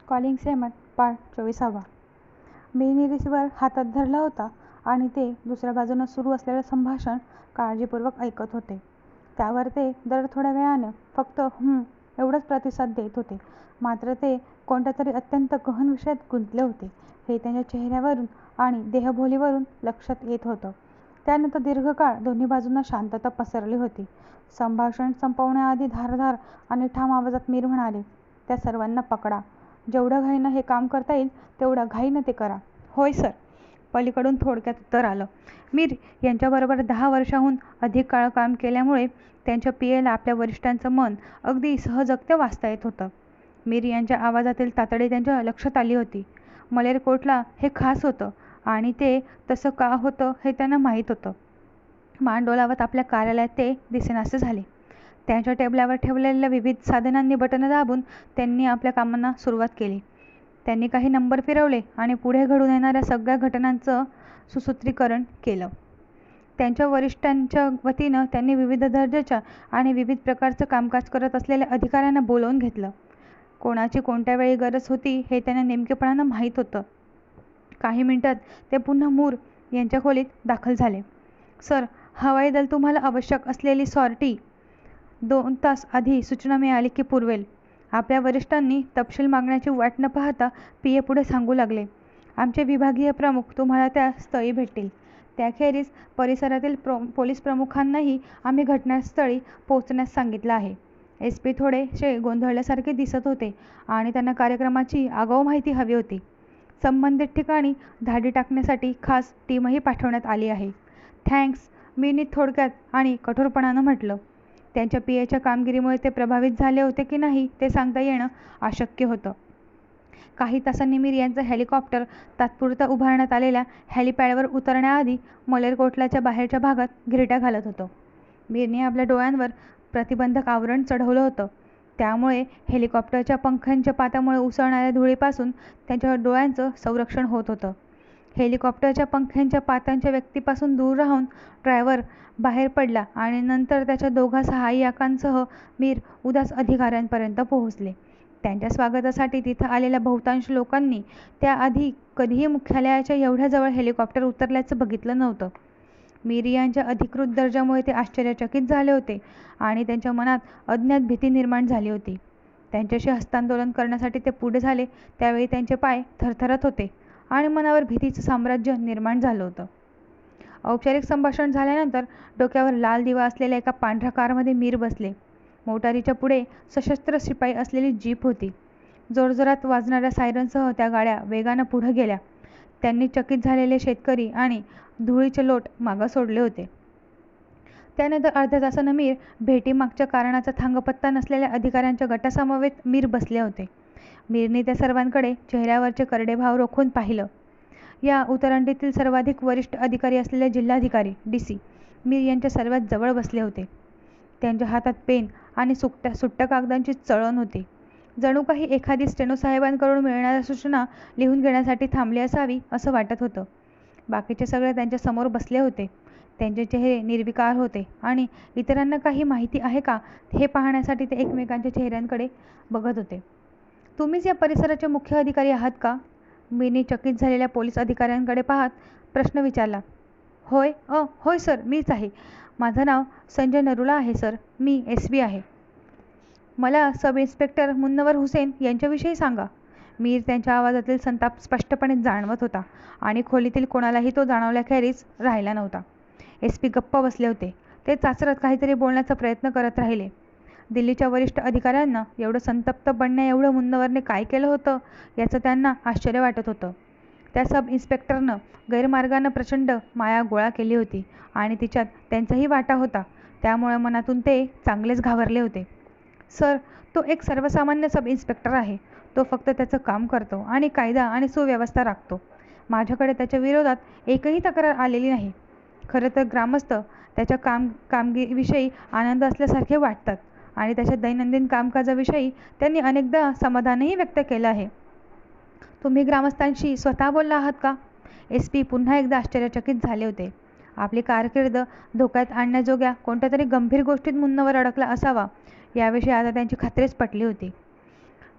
Calling segment part 24. मीनी receiver हातात धरला होता आणि ते दुसऱ्या बाजूनं सुरू असलेलं संभाषण काळजीपूर्वक ऐकत होते. त्यावर ते दर थोड्या वेळाने फक्त एवढंच प्रतिसाद देत होते. मात्र ते कोणत्यातरी अत्यंत गहन विषयात गुंतले होते हे त्यांच्या चेहऱ्यावरून आणि देहबोलीवरून लक्षात येत होतं. त्यानंतर दीर्घकाळ दोन्ही बाजूंना शांतता पसरली होती. संभाषण संपवण्याआधी धारदार आणि ठाम आवाजात मीर म्हणाले, "त्या सर्वांना पकडा. जेवढं घाईनं हे काम करता येईल तेवढं घाईनं ते करा." "होय सर," पलीकडून थोडक्यात उत्तर आलं. मीर यांच्याबरोबर 10 वर्षांहून अधिक काळ काम केल्यामुळे त्यांच्या पीएला आपल्या वरिष्ठांचं मन अगदी सहजगत्या वाचता येत होतं. मीर यांच्या आवाजातील तातडी त्यांच्या लक्षात आली होती. मलेरकोटला हे खास होतं आणि ते तसं का होतं हे त्यांना माहीत होतं. मान डोलावत आपल्या कार्यालयात ते दिसेनासे झाले. त्यांच्या टेबलावर ठेवलेल्या विविध साधनांनी बटणं दाबून त्यांनी आपल्या कामांना सुरुवात केली. त्यांनी काही नंबर फिरवले आणि पुढे घडून येणाऱ्या सगळ्या घटनांचं सुसूत्रीकरण केलं. त्यांच्या वरिष्ठांच्या वतीनं त्यांनी विविध दर्जाच्या आणि विविध प्रकारचं कामकाज करत असलेल्या अधिकाऱ्यांना बोलावून घेतलं. कोणाची कोणत्या वेळी गरज होती हे त्यांना नेमकेपणानं माहीत होतं. काही मिनिटात ते पुन्हा मूर यांच्या खोलीत दाखल झाले. "सर, हवाई दल तुम्हाला आवश्यक असलेली सॉर्टी 2 तास आधी सूचना मिळाली की पुरवेल." आपल्या वरिष्ठांनी तपशील मागण्याची वाट न पाहता पीए पुढे सांगू लागले. "आमचे विभागीय प्रमुख तुम्हाला त्या स्थळी भेटतील. त्याखेरीज परिसरातील पोलीस प्रमुखांनाही आम्ही घटनास्थळी पोहोचण्यास सांगितलं आहे." एसपी थोडेसे गोंधळल्यासारखे दिसत होते आणि त्यांना कार्यक्रमाची आगाऊ माहिती हवी होती. संबंधित ठिकाणी धाडी टाकण्यासाठी खास टीमही पाठवण्यात आली आहे. "थँक्स," मीनी थोडक्यात आणि कठोरपणानं म्हटलं. त्यांच्या पीएच्या कामगिरीमुळे ते प्रभावित झाले होते की नाही ते सांगता येणं अशक्य होतं. काही तासांनी मीर यांचं हेलिकॉप्टर तात्पुरतं उभारण्यात आलेल्या हेलिपॅडवर उतरण्याआधी मलेरकोटलाच्या बाहेरच्या भागात घिरट्या घालत होतं. मीरने आपल्या डोळ्यांवर प्रतिबंधक आवरण चढवलं होतं. त्यामुळे हेलिकॉप्टरच्या पंखांच्या पात्यामुळे उसळणाऱ्या धुळीपासून त्यांच्या डोळ्यांचं संरक्षण होत होतं. हेलिकॉप्टरच्या पंखांच्या पात्यांच्या व्यक्तीपासून दूर राहून ड्रायव्हर बाहेर पडला आणि नंतर त्याच्या 2 सहाय्यकांसह मीर उदास अधिकाऱ्यांपर्यंत पोहोचले. त्यांच्या स्वागतासाठी तिथं आलेल्या बहुतांश लोकांनी त्याआधी कधीही मुख्यालयाच्या एवढ्या जवळ हेलिकॉप्टर उतरल्याचं बघितलं नव्हतं. मीर यांच्या अधिकृत दर्जामुळे ते आश्चर्यचकित झाले होते आणि त्यांच्या मनात अज्ञात भीती निर्माण झाली होती. त्यांच्याशी हस्तांदोलन करण्यासाठी ते पुढे झाले त्यावेळी त्यांचे पाय थरथरत होते आणि मनावर भीतीचं साम्राज्य निर्माण झालं होतं. औपचारिक संभाषण झाल्यानंतर डोक्यावर लाल दिवा असलेल्या एका पांढऱ्या कारमध्ये मीर बसले. मोटारीच्या पुढे सशस्त्र शिपाई असलेली जीप होती. जोरजोरात वाजणाऱ्या सायरनसह त्या गाड्या वेगानं पुढे गेल्या. त्यांनी चकित झालेले शेतकरी आणि धुळीचे लोट मागं सोडले होते. त्यानंतर अर्ध्या तासानं मीर भेटीमागच्या कारणाचा थांगपत्ता नसलेल्या अधिकाऱ्यांच्या गटासमवेत मीर बसले होते. मीरने त्या सर्वांकडे चेहऱ्यावरचे करडे भाव रोखून पाहिलं. या उतरंडीतील सर्वाधिक वरिष्ठ अधिकारी असलेले जिल्हाधिकारी DC मीर यांच्या सर्वात जवळ बसले होते. त्यांच्या हातात पेन आणि सुट्ट्या कागदांची चळण होती. जणू काही एखादी स्टेनोसाहेबांकडून मिळणाऱ्या सूचना लिहून घेण्यासाठी थांबली असावी असं वाटत होतं. बाकीचे सगळे त्यांच्या समोर बसले होते. त्यांचे चेहरे निर्विकार होते आणि इतरांना काही माहिती आहे का हे पाहण्यासाठी ते एकमेकांच्या चेहऱ्यांकडे बघत होते. "तुम्हीच या परिसराचे मुख्य अधिकारी आहात का?" मीनी चकित झालेल्या पोलीस अधिकाऱ्यांकडे पाहत प्रश्न विचारला. होय सर, मीच आहे. माझं नाव संजय नरुला आहे सर. मी एसपी आहे." "मला सब इन्स्पेक्टर मुन्नवर हुसेन यांच्याविषयी सांगा." मीर त्यांच्या आवाजातील संताप स्पष्टपणे जाणवत होता आणि खोलीतील कोणालाही तो जाणवल्याखेरीज राहिला नव्हता. एसपी गप्प बसले होते. ते चाचरत काहीतरी बोलण्याचा प्रयत्न करत राहिले. दिल्लीच्या वरिष्ठ अधिकाऱ्यांना एवढं संतप्त बनण्याएवढं मुन्नवरने काय केलं होतं याचं त्यांना आश्चर्य वाटत होतं. त्या सब इन्स्पेक्टरनं गैरमार्गानं प्रचंड माया गोळा केली होती आणि तिच्यात त्यांचाही वाटा होता. त्यामुळे मनातून ते चांगलेच घाबरले होते. "सर, तो एक सर्वसामान्य सब इन्स्पेक्टर आहे. तो फक्त त्याचं काम करतो आणि कायदा आणि सुव्यवस्था राखतो. माझ्याकडे त्याच्या विरोधात एकही तक्रार आलेली नाही. खरं तर ग्रामस्थ त्याच्या कामगिरीविषयी आनंद असल्यासारखे वाटतात आणि त्याच्या दैनंदिन कामकाजाविषयी त्यांनी अनेकदा समाधानही व्यक्त केलं आहे." "तुम्ही ग्रामस्थांशी स्वतः बोलला आहात का?" एसपी पुन्हा एकदा आश्चर्यचकित झाले होते. आपली कारकीर्द धोक्यात आणण्याजोग्या कोणत्यातरी गंभीर गोष्टीत मुन्नवर अडकला असावा याविषयी आता त्यांची खात्रीच पटली होती.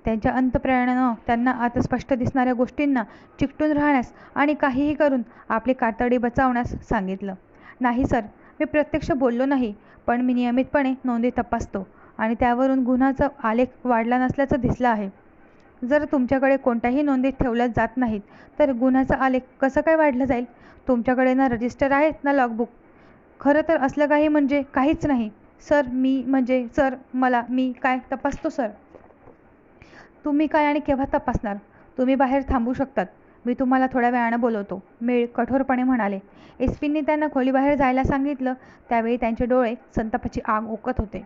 त्यांच्या अंतःप्रेरणानं त्यांना आता स्पष्ट दिसणाऱ्या गोष्टींना चिकटून राहण्यास आणि काहीही करून आपली कातडी बचावण्यास सांगितलं. नाही सर, मी प्रत्यक्ष बोललो नाही, पण मी नियमितपणे नोंदी तपासतो आणि त्यावरून गुन्ह्याचा आलेख वाढला नसल्याचं दिसलं आहे. जर तुमच्याकडे कोणत्याही नोंदी ठेवल्या जात नाहीत तर गुन्ह्याचा आलेख कसं काय वाढला जाईल? तुमच्याकडे ना रजिस्टर आहे ना लॉगबुक. खरं तर असलं काही म्हणजे काहीच नाही सर. मी काय तपासतो सर? तुम्ही काय आणि केव्हा तपासणार? तुम्ही बाहेर थांबू शकतात. मी तुम्हाला थोड्या वेळानं बोलवतो, मेळ कठोरपणे म्हणाले. एसपींनी त्यांना खोलीबाहेर जायला सांगितलं. त्यावेळी त्यांचे डोळे संतापाची आग ओकत होते.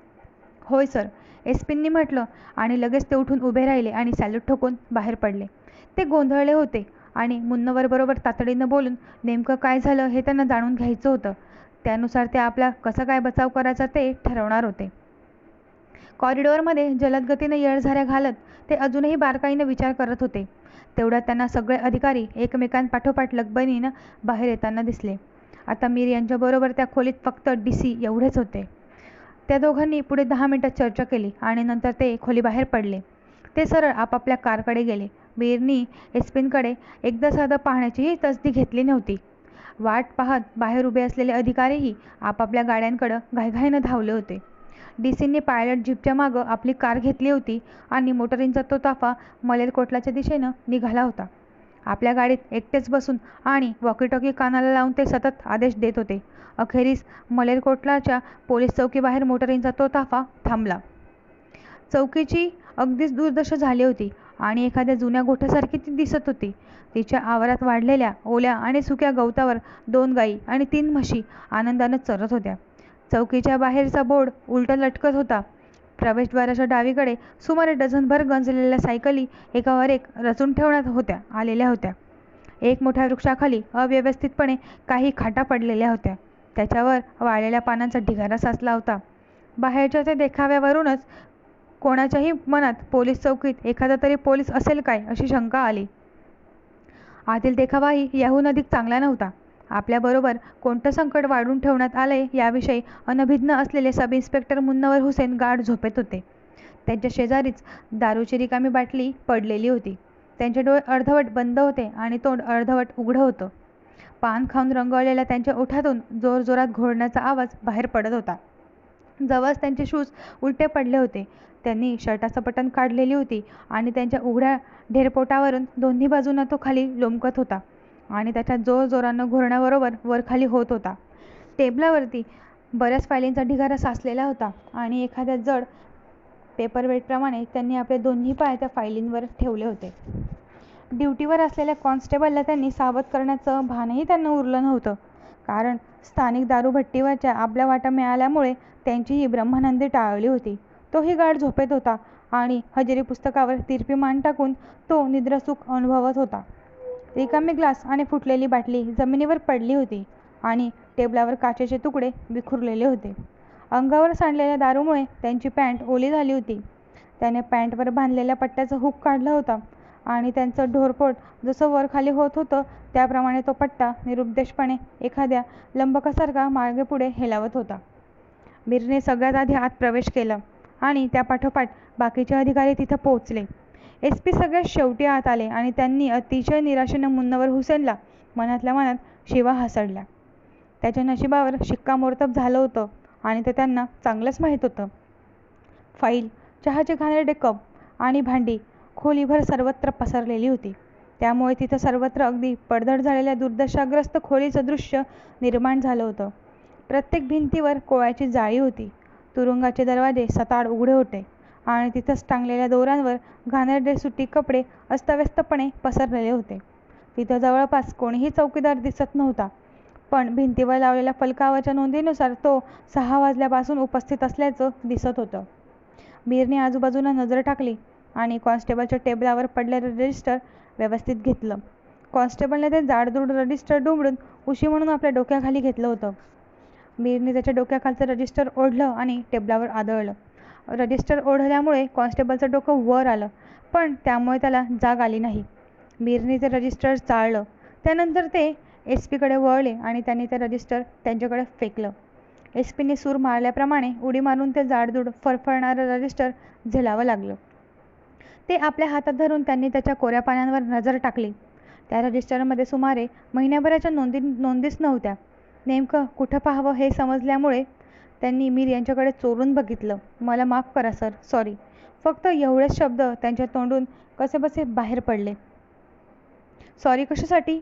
होय सर, एसपींनी म्हटलं आणि लगेच ते उठून उभे राहिले आणि सॅल्यूट ठोकून बाहेर पडले. ते गोंधळले होते आणि मुन्नवरबरोबर तातडीनं बोलून नेमकं काय झालं हे त्यांना जाणून घ्यायचं होतं. त्यानुसार ते आपला कसा काय बचाव करायचा ते ठरवणार होते. कॉरिडॉरमध्ये जलद गतीनं येळझाऱ्या घालत ते अजूनही बारकाईनं विचार करत होते. तेवढ्यात त्यांना सगळे अधिकारी एकमेकांपाठोपाठ लगबनीनं बाहेर येताना दिसले. आता मीर यांच्याबरोबर त्या खोलीत फक्त DC एवढेच होते. त्या दोघांनी पुढे 10 मिनिटं चर्चा केली आणि नंतर ते खोलीबाहेर पडले. ते सरळ आपापल्या कारकडे गेले. मीरनी एसपींकडे एकदा साधं पाहण्याचीही तसदी घेतली नव्हती. वाट पाहत बाहेर उभे असलेले अधिकारीही आपापल्या गाड्यांकडं घाईघाईनं धावले होते. DCंनी पायलट जीपच्या मागं आपली कार घेतली होती आणि मोटरींचा तो ताफा मलेरकोटलाच्या दिशेनं निघाला होता. आपल्या गाडीत एकटेच बसून आणि वॉकीटॉकी कानाला लावून ते सतत आदेश देत होते. अखेरीस मलेरकोटलाच्या पोलीस चौकीबाहेर मोटरींचा तो ताफा थांबला. चौकीची अगदीच दुर्दशा झाली होती आणि एखाद्या जुन्या गोठ्यासारखी ती दिसत होती. तिच्या आवारात वाढलेल्या ओल्या आणि सुक्या गवतावर 2 गायी आणि 3 म्हशी आनंदानं चरत होत्या. चौकीच्या बाहेरचा बोर्ड उलटा लटकत होता. प्रवेशद्वाराच्या डावीकडे सुमारे डझनभर गंजलेल्या सायकली एकावर एक रचून ठेवण्यात आलेल्या होत्या. एक मोठ्या वृक्षाखाली अव्यवस्थितपणे काही खाटा पडलेल्या होत्या. त्याच्यावर वाळलेल्या पानांचा ढिगारा साचला होता. बाहेरच्या त्या देखाव्यावरूनच कोणाच्याही मनात पोलीस चौकीत एखादा तरी पोलीस असेल काय अशी शंका आली. आतील देखावाही याहून अधिक चांगला नव्हता. आपल्याबरोबर कोणतं संकट वाढून ठेवण्यात आलंय याविषयी अनभिज्ञ असलेले सब इन्स्पेक्टर मुन्नवर हुसेन गाढ झोपेत होते. त्यांच्या शेजारीच दारूची रिकामी बाटली पडलेली होती. त्यांचे डोळे अर्धवट बंद होते आणि तोंड अर्धवट उघडं होतं. पान खाऊन रंगवलेल्या त्यांच्या ओठातून जोरजोरात घोरण्याचा आवाज बाहेर पडत होता. जवळच त्यांचे शूज उलटे पडले होते. त्यांनी शर्टाचं बटन काढलेली होती आणि त्यांच्या उघड्या ढेरपोटावरून दोन्ही बाजूंना तो खाली लोंबकत होता आणि त्याच्या जोरजोरानं घोरण्याबरोबर वरखाली होत होता. टेबलावरती बऱ्याच फायलींचा ढिगारा साचलेला होता आणि एखाद्या जड पेपरवेटप्रमाणे त्यांनी आपले दोन्ही पाय त्या फायलींवर ठेवले होते. ड्युटीवर असलेल्या कॉन्स्टेबलला त्यांनी सावध करण्याचं भानही त्यांना उरलं नव्हतं, कारण स्थानिक दारूभट्टीवरच्या आपल्या वाटा मिळाल्यामुळे त्यांची ही ब्रह्मानंदी टाळली होती. तोही गाढ झोपेत होता आणि हजेरी पुस्तकावर तिरपी मान टाकून तो निद्रासुख अनुभवत होता. रिकामे ग्लास आणि फुटलेली बाटली जमिनीवर पडली होती आणि टेबलावर काचेचे तुकडे विखुरलेले होते. अंगावर सांडलेल्या दारूमुळे त्यांची पॅन्ट ओली झाली होती. त्याने पॅन्टवर बांधलेल्या पट्ट्याचा हुक काढला होता आणि त्यांचं ढोरपोट जसं वर खाली होत होतं त्याप्रमाणे तो पट्टा निरुद्देशपणे एखाद्या लंबकासारखा मागे पुढे हेलावत होता. मीरने सगळ्यात आधी आत प्रवेश केला आणि त्यापाठोपाठ बाकीचे अधिकारी तिथं पोहोचले. SP सगळ्यात शेवटी आत आले आणि त्यांनी अतिशय निराशेनं मुन्नवर हुसेनला मनातल्या मनात शिवा हासडल्या. त्याच्या नशिबावर शिक्कामोर्तब झालं होतं आणि ते त्यांना चांगलंच माहीत होतं. फाईल, चहाचे घाणेरडे कप आणि भांडी खोलीभर सर्वत्र पसरलेली होती. त्यामुळे तिथं सर्वत्र अगदी पडझड झालेल्या दुर्दशाग्रस्त खोलीचं दृश्य निर्माण झालं होतं. प्रत्येक भिंतीवर कोळ्याची जाळी होती. तुरुंगाचे दरवाजे सताड उघडे होते आणि तिथंच टांगलेल्या दोऱ्यांवर घाणेरडे सुती कपडे अस्ताव्यस्तपणे पसरलेले होते. तिथं जवळपास कोणीही चौकीदार दिसत नव्हता, पण भिंतीवर लावलेल्या फलकावरच्या नोंदीनुसार तो 6 वाजल्यापासून उपस्थित असल्याचं दिसत होतं. मीरने आजूबाजूला नजर टाकली आणि कॉन्स्टेबलच्या टेबलावर पडलेलं रजिस्टर व्यवस्थित घेतलं. कॉन्स्टेबलने ते जाडजूड रजिस्टर दुमडून उशी म्हणून आपल्या डोक्याखाली घेतलं होतं. मीरने त्याच्या डोक्याखालचं रजिस्टर ओढलं आणि टेबलावर आदळलं. रजिस्टर ओढल्यामुळे कॉन्स्टेबलचं डोकं वर आलं, पण त्यामुळे त्याला जाग आली नाही. मीरने ते रजिस्टर चाळलं. त्यानंतर ते SP कडे वळले आणि त्यांनी ते रजिस्टर त्यांच्याकडे फेकलं. SP ने सूर मारल्याप्रमाणे उडी मारून ते जाडजूड फरफरणारं रजिस्टर झेलावं लागलं. ते आपल्या हातात धरून त्यांनी त्याच्या कोऱ्या पानांवर नजर टाकली. त्या रजिस्टरमध्ये सुमारे महिन्याभराच्या नोंदीच नव्हत्या. नेमकं कुठं पाहावं हे समजल्यामुळे त्यांनी मीर यांच्याकडे चोरून बघितलं. मला माफ करा सर, सॉरी. फक्त एवढेच शब्द त्यांच्या तोंडून कसेबसे बाहेर पडले. सॉरी कशासाठी?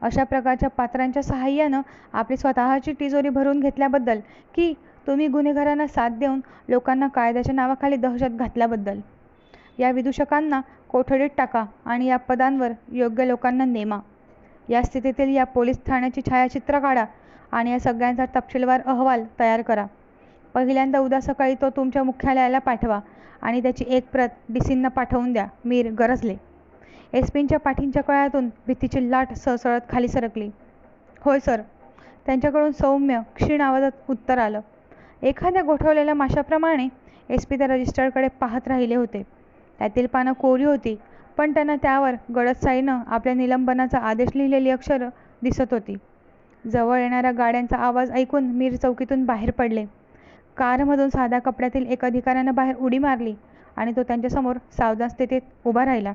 अशा प्रकारच्या पात्रांच्या सहाय्यानं आपली स्वतःची तिजोरी भरून घेतल्याबद्दल की तुम्ही गुन्हेगारांना साथ देऊन लोकांना कायद्याच्या नावाखाली दहशत घातल्याबद्दल? या विदूषकांना कोठडीत टाका आणि या पदांवर योग्य लोकांना नेमा. या स्थितीतील या पोलीस ठाण्याची छायाचित्र काढा आणि या सगळ्यांचा तपशीलवार अहवाल तयार करा. पहिल्यांदा उद्या सकाळी तो तुमच्या मुख्यालयाला पाठवा आणि त्याची एक प्रत डीसींना पाठवून द्या. मीर गरजले. एसपींच्या पाठींच्या कळ्यातून भीतीची लाट सळसळत खाली सरकली. होय सर, त्यांच्याकडून सौम्य क्षीण आवाजात उत्तर आलं. एखाद्या गोठवलेल्या माशाप्रमाणे एसपी त्या रजिस्टरकडे पाहत राहिले होते. त्यातील पानं कोरी होती, पण त्यांना त्यावर गडद साईनं आपल्या निलंबनाचा आदेश लिहिलेली अक्षरं दिसत होती. जवळ येणाऱ्या गाड्यांचा आवाज ऐकून मीर चौकीतून बाहेर पडले. कारमधून साध्या कपड्यातील एक अधिकाऱ्यानं बाहेर उडी मारली आणि तो त्यांच्यासमोर सावधान स्थितीत उभा राहिला.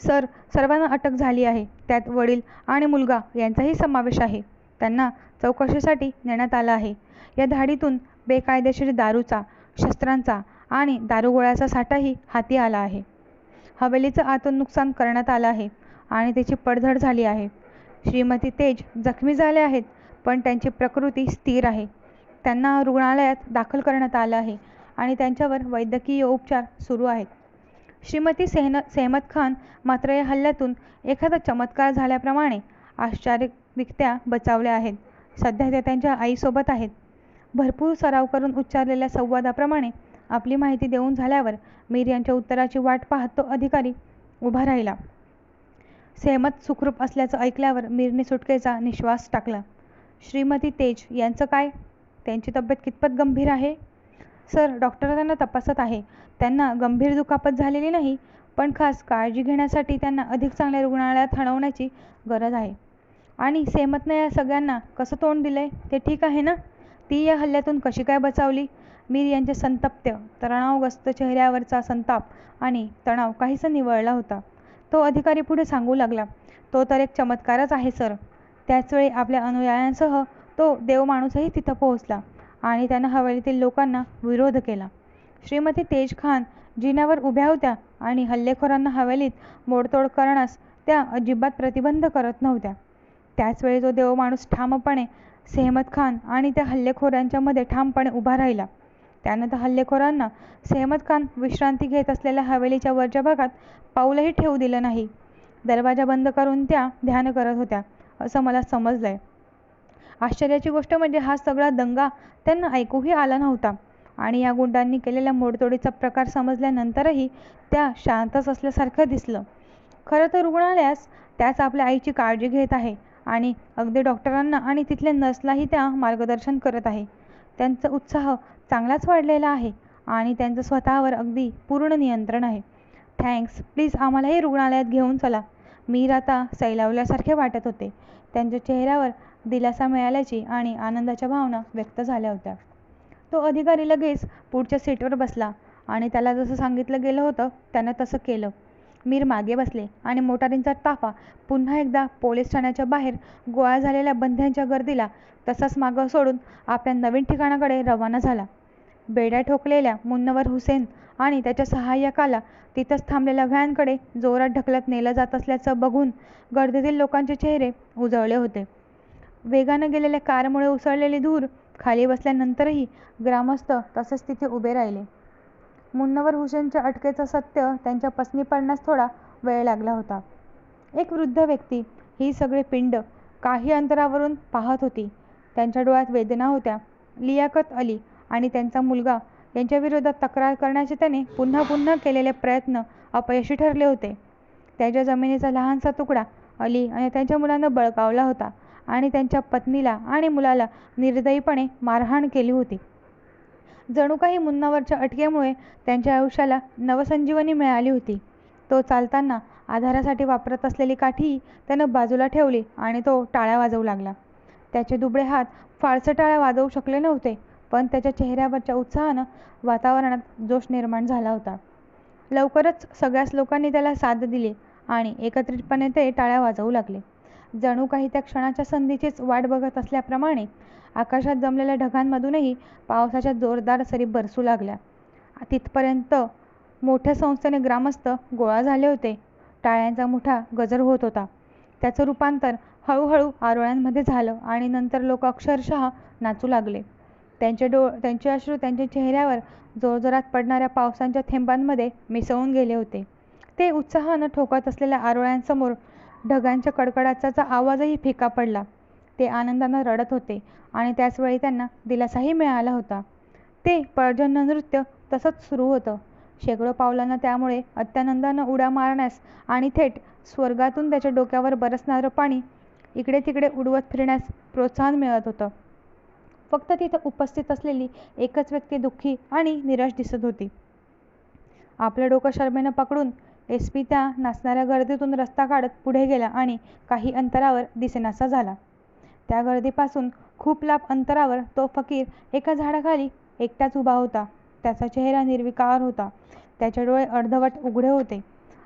सर, सर्वांना अटक झाली आहे. त्यात वडील आणि मुलगा यांचाही समावेश आहे. त्यांना चौकशीसाठी नेण्यात आलं आहे. या धाडीतून बेकायदेशीर दारूचा, शस्त्रांचा आणि दारुगोळ्याचा साठाही हाती आला आहे. हवेलीचं आतून नुकसान करण्यात आलं आहे आणि त्याची पडझड झाली आहे. श्रीमती तेज जखमी झाले आहेत, पण त्यांची प्रकृती स्थिर आहे. त्यांना रुग्णालयात दाखल करण्यात आलं आहे आणि त्यांच्यावर वैद्यकीय उपचार सुरू आहेत. श्रीमती सेहमत खान मात्र या हल्ल्यातून एखादा चमत्कार झाल्याप्रमाणे आश्चर्यरित्या बचावल्या आहेत. सध्या त्या त्यांच्या आईसोबत आहेत. भरपूर सराव करून उच्चारलेल्या संवादाप्रमाणे आपली माहिती देऊन झाल्यावर मीर यांच्या उत्तराची वाट पाहत तो अधिकारी उभा राहिला. सेहमत सुखरूप असल्याचं ऐकल्यावर मीरने सुटकेचा निश्वास टाकला. श्रीमती तेज यांचं काय? त्यांची तब्येत कितपत गंभीर आहे? सर, डॉक्टर त्यांना तपासत आहे. त्यांना गंभीर दुखापत झालेली नाही, पण खास काळजी घेण्यासाठी त्यांना अधिक चांगल्या रुग्णालयात हलवण्याची गरज आहे. आणि सेहमतनं या सगळ्यांना कसं तोंड दिलंय ते ठीक आहे ना? ती या हल्ल्यातून कशी काय बचावली? मीर यांच्या संतप्त, तणावग्रस्त चेहऱ्यावरचा संताप आणि तणाव काहीसा निवळला होता. तो अधिकारी पुढे सांगू लागला. तो तर एक चमत्कारच आहे सर. त्याचवेळी आपल्या अनुयायांसह तो देवमाणूसही तिथं पोहोचला आणि त्यानं हवेलीतील लोकांना विरोध केला. श्रीमती तेज खान जिन्यावर उभ्या होत्या आणि हल्लेखोरांना हवेलीत मोडतोड करण्यास त्या अजिबात प्रतिबंध करत नव्हत्या. त्याचवेळी तो देवमाणूस ठामपणे सेहमत खान आणि त्या हल्लेखोरांच्यामध्ये ठामपणे उभा राहिला. त्यानं त्या हल्लेखोरांना सेहमत खान विश्रांती घेत असलेल्या हवेलीच्या वरच्या भागात पाऊलही ठेवू दिलं नाही. दरवाजा बंद करून त्या ध्यान करत होत्या असं मला समजलंय. आश्चर्याची गोष्ट म्हणजे हा सगळा दंगा त्यांना ऐकूही आला नव्हता आणि या गुंडांनी केलेल्या मोडतोडीचा प्रकार समजल्यानंतरही त्या शांतच असल्यासारखं दिसलं. खरं तर रुग्णालयास त्याच आपल्या आईची काळजी घेत आहे आणि अगदी डॉक्टरांना आणि तिथल्या नर्सलाही त्या मार्गदर्शन करत आहे. त्यांचा उत्साह चांगलाच वाढलेला आहे आणि त्यांचं स्वतःवर अगदी पूर्ण नियंत्रण आहे. थँक्स. प्लीज आम्हालाही रुग्णालयात घेऊन चला. मीर आता सैलावल्यासारखे वाटत होते. त्यांच्या चेहऱ्यावर दिलासा मिळाल्याची आणि आनंदाच्या भावना व्यक्त झाल्या होत्या. तो अधिकारी लगेच पुढच्या सीटवर बसला आणि त्याला जसं सांगितलं गेलं होतं त्यानं तसं केलं. मीर मागे बसले आणि मोटारींचा ताफा पुन्हा एकदा पोलीस ठाण्याच्या बाहेर गोळा झालेल्या बंध्यांच्या गर्दीला तसाच मागं सोडून आपल्या नवीन ठिकाणाकडे रवाना झाला. बेड्या ठोकलेल्या मुन्नवर हुसेन आणि त्याच्या सहाय्यकाला तिथंच थांबलेल्या व्हॅनकडे जोरात ढकलत नेलं जात असल्याचं बघून गर्दीतील लोकांचे चेहरे उजळले होते. वेगानं गेलेल्या कारमुळे उसळलेली धूर खाली बसल्यानंतरही ग्रामस्थ तसेच तिथे उभे राहिले. मुन्नवर हुसेनच्या अटकेचं सत्य त्यांच्या पसनी पडण्यास थोडा वेळ लागला होता. एक वृद्ध व्यक्ती ही सगळी पिंड काही अंतरावरून पाहत होती. त्यांच्या डोळ्यात वेदना होत्या. लियाकत अली आणि त्यांचा मुलगा यांच्या विरोधात तक्रार करण्याचे त्याने पुन्हा पुन्हा केलेले प्रयत्न अपयशी ठरले होते. त्याच्या जमिनीचा लहानसा तुकडा अली आणि त्यांच्या मुलानं बळकावला होता आणि त्यांच्या पत्नीला आणि मुलाला निर्दयीपणे मारहाण केली होती. जणू काही मुन्नावरच्या अटकेमुळे त्यांच्या आयुष्याला नवसंजीवनी मिळाली होती. तो चालताना आधारासाठी वापरत असलेली काठीही त्यानं बाजूला ठेवली आणि तो टाळ्या वाजवू लागला. त्याचे दुबळे हात फारसे टाळ्या वाजवू शकले नव्हते, पण त्याच्या चेहऱ्यावरच्या उत्साहानं वातावरणात जोश निर्माण झाला होता. लवकरच सगळ्याच लोकांनी त्याला साथ दिली आणि एकत्रितपणे ते टाळ्या वाजवू लागले. जणू काही त्या क्षणाच्या संधीचीच वाट बघत असल्याप्रमाणे आकाशात जमलेल्या ढगांमधूनही पावसाच्या जोरदार सरी बरसू लागल्या. तिथपर्यंत मोठ्या संस्थेने ग्रामस्थ गोळा झाले होते. टाळ्यांचा मोठा गजर होत होता. त्याचं रूपांतर हळूहळू आरोळ्यांमध्ये झालं आणि नंतर लोक अक्षरशः नाचू लागले. त्यांचे अश्रू त्यांच्या चेहऱ्यावर जोरजोरात पडणाऱ्या पावसाच्या थेंबांमध्ये मिसळून गेले होते. ते उत्साहानं ठोकत असलेल्या आरोळ्यांसमोर ढगांच्या कडकडाटाचा आवाजही फिका पडला. ते आनंदानं रडत होते आणि त्याचवेळी त्यांना दिलासाही मिळाला होता. ते पर्जन्य नृत्य तसंच सुरू होतं. शेकडो पावलांना त्यामुळे अत्यानंदानं उड्या मारण्यास आणि थेट स्वर्गातून त्याच्या डोक्यावर बरसणारं पाणी इकडे तिकडे उडवत फिरण्यास प्रोत्साहन मिळत होतं. फक्त तिथं उपस्थित असलेली एकच व्यक्ती दुःखी आणि निराश दिसत होती. आपलं डोकं शरमेनं पकडून एसपी त्या नाचणाऱ्या गर्दीतून रस्ता काढत पुढे गेला आणि काही अंतरावर दिसेनासा झाला. त्या गर्दीपासून खूप लांब अंतरावर तो फकीर एका झाडाखाली एकटाच उभा होता. त्याचा चेहरा निर्विकार होता. त्याचे डोळे अर्धवट उघडे होते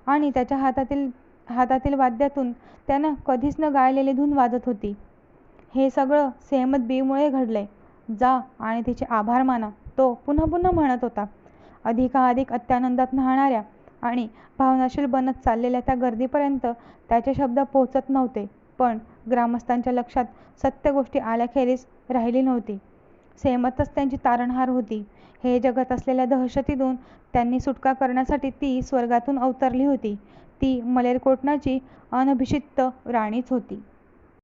आणि त्याच्या हातातील वाद्यातून त्यानं कधीच न गायलेली धून वाजत होती. हे सगळं सेहमत बीमुळे घडलंय. जा आणि तिचे आभार माना, तो पुन्हा पुन्हा म्हणत होता. अधिकाधिक अत्यानंदात न्हाणाऱ्या आणि भावनाशील बनत चाललेल्या त्या गर्दीपर्यंत त्याचे शब्द पोहोचत नव्हते. पण ग्रामस्थांच्या लक्षात सत्य गोष्टी आल्याखेरीज राहिली नव्हती. सेहमतच त्यांची तारणहार होती. हे जगत असलेल्या दहशतीतून त्यांनी सुटका करण्यासाठी ती स्वर्गातून अवतरली होती. ती मलेरकोटण्याची अनभिषिक्त राणीच होती.